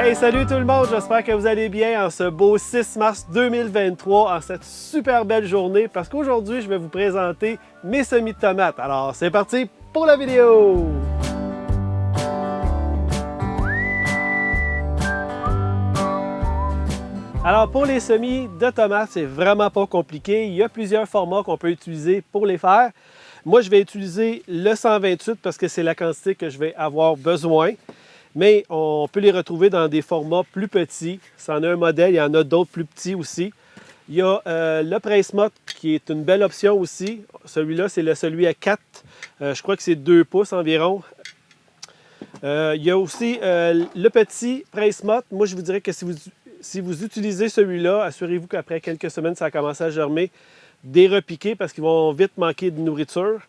Hey, salut tout le monde, j'espère que vous allez bien en ce beau 6 mars 2023, en cette super belle journée, parce qu'aujourd'hui, je vais vous présenter mes semis de tomates. Alors, c'est parti pour la vidéo! Alors, pour les semis de tomates, c'est vraiment pas compliqué. Il y a plusieurs formats qu'on peut utiliser pour les faire. Moi, je vais utiliser le 128 parce que c'est la quantité que je vais avoir besoin. Mais on peut les retrouver dans des formats plus petits. C'en est un modèle, il y en a d'autres plus petits aussi. Il y a le Presse-Mott qui est une belle option aussi. Celui-là, c'est celui à 4. Je crois que c'est 2 pouces environ. Il y a aussi le petit Presse-Mott. Moi, je vous dirais que si vous utilisez celui-là, assurez-vous qu'après quelques semaines, ça a commencé à germer, des repiquer parce qu'ils vont vite manquer de nourriture.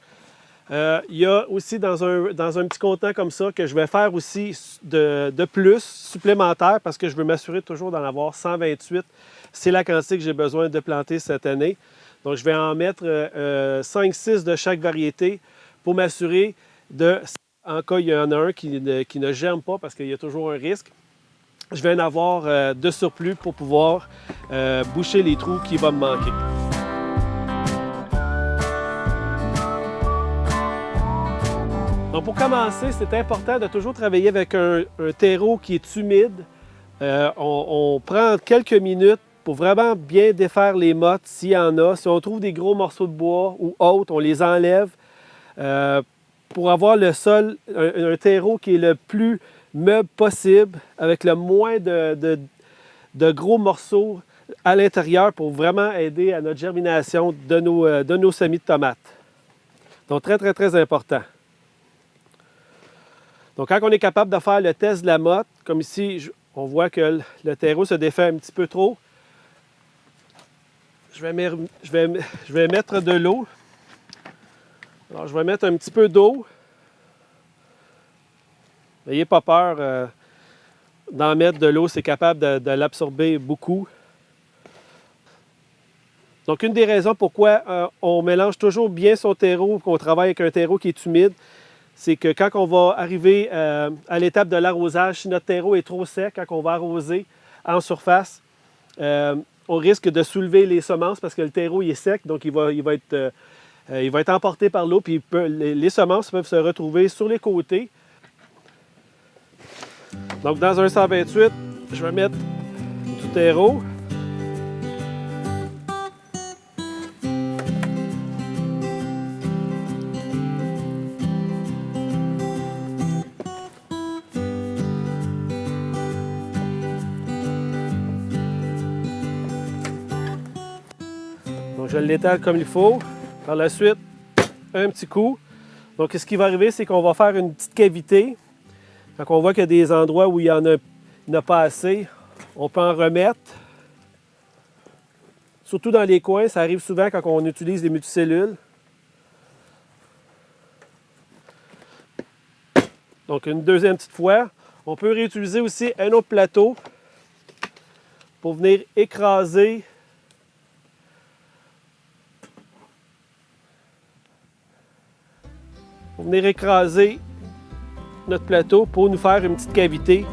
Il y a aussi dans un petit contenant comme ça que je vais faire aussi de plus supplémentaire parce que je veux m'assurer toujours d'en avoir 128. C'est la quantité que j'ai besoin de planter cette année. Donc, je vais en mettre 5-6 de chaque variété pour m'assurer en cas il y en a un qui ne germe pas parce qu'il y a toujours un risque, je vais en avoir de surplus pour pouvoir boucher les trous qui vont me manquer. Donc, pour commencer, c'est important de toujours travailler avec un terreau qui est humide. On prend quelques minutes pour vraiment bien défaire les mottes s'il y en a. Si on trouve des gros morceaux de bois ou autres, on les enlève pour avoir le sol, un terreau qui est le plus meuble possible avec le moins de gros morceaux à l'intérieur pour vraiment aider à notre germination de nos semis de tomates. Donc, très, très, très important. Donc, quand on est capable de faire le test de la motte, comme ici, on voit que le terreau se défait un petit peu trop, je vais mettre de l'eau. Alors, je vais mettre un petit peu d'eau. N'ayez pas peur d'en mettre de l'eau, c'est capable de l'absorber beaucoup. Donc, une des raisons pourquoi on mélange toujours bien son terreau, qu'on travaille avec un terreau qui est humide, c'est que quand on va arriver à l'étape de l'arrosage, si notre terreau est trop sec, quand on va arroser en surface, on risque de soulever les semences parce que le terreau il est sec, donc il va être emporté par l'eau, puis les semences peuvent se retrouver sur les côtés. Donc dans un 128, je vais mettre du terreau. Donc, je l'étale comme il faut. Par la suite, un petit coup. Donc, ce qui va arriver, c'est qu'on va faire une petite cavité. Quand on voit qu'il y a des endroits où il n'y en a pas assez, on peut en remettre. Surtout dans les coins, ça arrive souvent quand on utilise des multicellules. Donc, une deuxième petite fois. On peut réutiliser aussi un autre plateau pour venir écraser notre plateau pour nous faire une petite cavité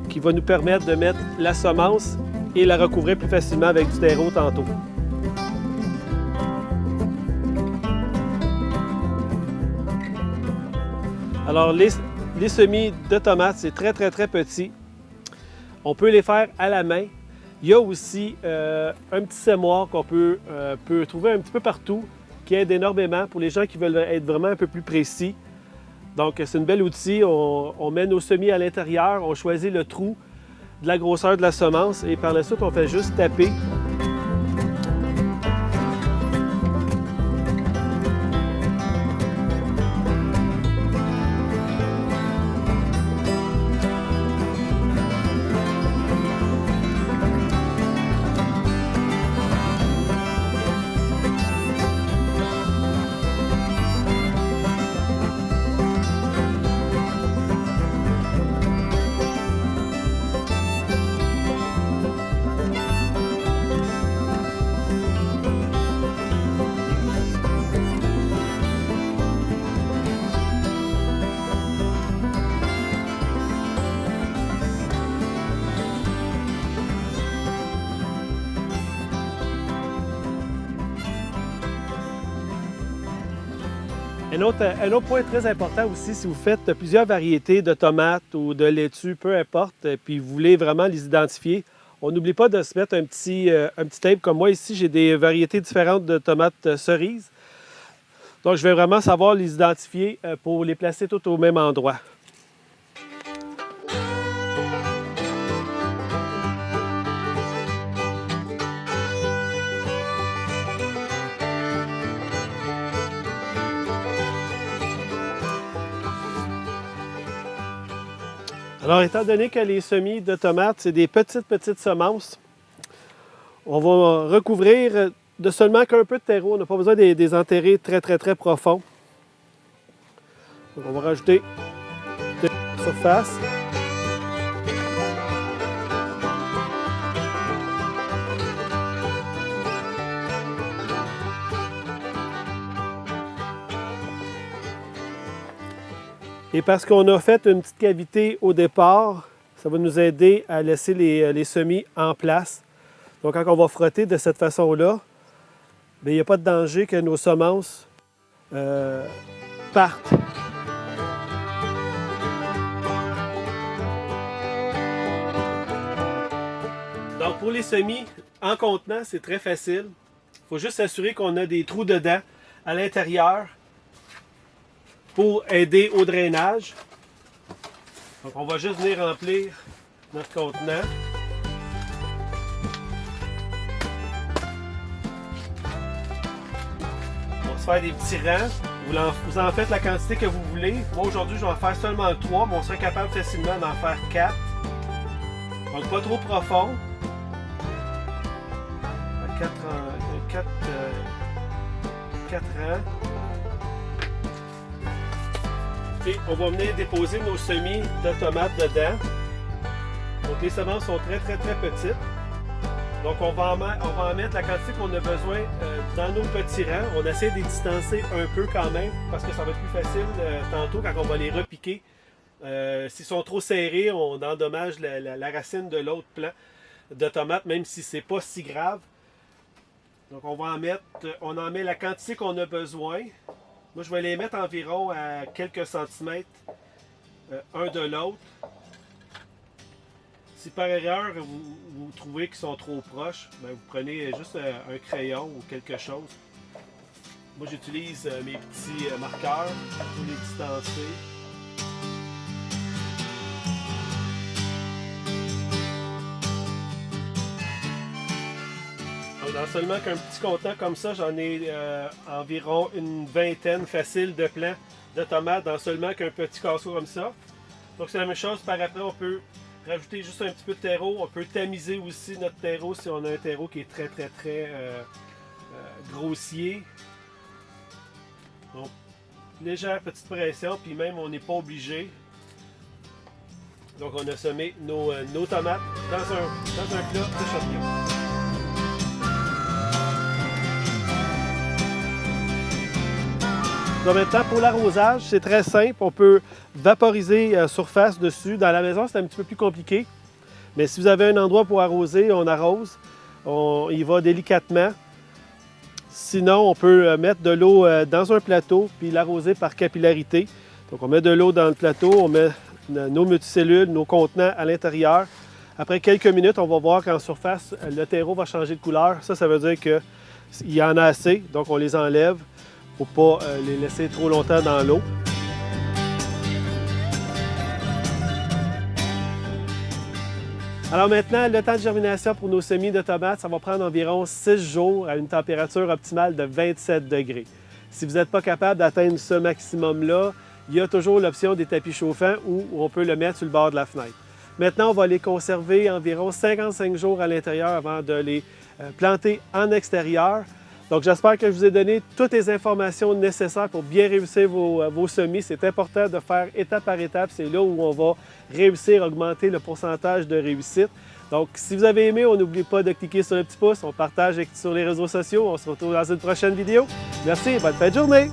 qui va nous permettre de mettre la semence et la recouvrir plus facilement avec du terreau tantôt. Alors, les semis de tomates, c'est très, très, très petit. On peut les faire à la main. Il y a aussi un petit semoir qu'on peut trouver un petit peu partout, qui aide énormément pour les gens qui veulent être vraiment un peu plus précis. Donc, c'est un bel outil. On met nos semis à l'intérieur, on choisit le trou de la grosseur de la semence et par la suite, on fait juste taper. Un autre point très important aussi, si vous faites plusieurs variétés de tomates ou de laitue, peu importe, puis vous voulez vraiment les identifier, on n'oublie pas de se mettre un petit tape comme moi. Ici, j'ai des variétés différentes de tomates cerises. Donc, je vais vraiment savoir les identifier pour les placer toutes au même endroit. Alors, étant donné que les semis de tomates, c'est des petites semences, on va recouvrir de seulement qu'un peu de terreau. On n'a pas besoin des enterrer très profonds. Donc, on va rajouter de la surface. Et parce qu'on a fait une petite cavité au départ, ça va nous aider à laisser les semis en place. Donc, quand on va frotter de cette façon-là, il n'y a pas de danger que nos semences partent. Donc, pour les semis en contenant, c'est très facile. Il faut juste s'assurer qu'on a des trous dedans à l'intérieur pour aider au drainage. Donc, on va juste venir remplir notre contenant. On va se faire des petits rangs. Vous en faites la quantité que vous voulez. Moi, aujourd'hui, je vais en faire seulement 3, mais on serait capable facilement d'en faire 4. Donc, pas trop profond. 4 rangs. Et on va venir déposer nos semis de tomates dedans. Donc les semences sont très petites. Donc on va en mettre la quantité qu'on a besoin dans nos petits rangs. On essaie de les distancer un peu quand même parce que ça va être plus facile tantôt quand on va les repiquer. S'ils sont trop serrés, on endommage la racine de l'autre plant de tomates, même si c'est pas si grave. Donc on en met la quantité qu'on a besoin. Moi, je vais les mettre environ à quelques centimètres un de l'autre. Si par erreur vous trouvez qu'ils sont trop proches, vous prenez juste un crayon ou quelque chose. Moi, j'utilise mes petits marqueurs pour les distancer. Dans seulement qu'un petit contenant comme ça, j'en ai environ une vingtaine facile de plants de tomates dans seulement qu'un petit casseau comme ça. Donc c'est la même chose, par après on peut rajouter juste un petit peu de terreau. On peut tamiser aussi notre terreau si on a un terreau qui est très grossier. Donc légère petite pression, puis même on n'est pas obligé. Donc on a semé nos tomates dans un plat de champignons. Donc maintenant, pour l'arrosage, c'est très simple. On peut vaporiser surface dessus. Dans la maison, c'est un petit peu plus compliqué. Mais si vous avez un endroit pour arroser, on arrose. On y va délicatement. Sinon, on peut mettre de l'eau dans un plateau puis l'arroser par capillarité. Donc, on met de l'eau dans le plateau, on met nos multicellules, nos contenants à l'intérieur. Après quelques minutes, on va voir qu'en surface, le terreau va changer de couleur. Ça veut dire qu'il y en a assez. Donc, on les enlève pour ne pas les laisser trop longtemps dans l'eau. Alors maintenant, le temps de germination pour nos semis de tomates, ça va prendre environ 6 jours à une température optimale de 27 degrés. Si vous n'êtes pas capable d'atteindre ce maximum-là, il y a toujours l'option des tapis chauffants où on peut le mettre sur le bord de la fenêtre. Maintenant, on va les conserver environ 55 jours à l'intérieur avant de les planter en extérieur. Donc, j'espère que je vous ai donné toutes les informations nécessaires pour bien réussir vos semis. C'est important de faire étape par étape. C'est là où on va réussir à augmenter le pourcentage de réussite. Donc, si vous avez aimé, on n'oublie pas de cliquer sur le petit pouce. On partage sur les réseaux sociaux. On se retrouve dans une prochaine vidéo. Merci et bonne fin de journée!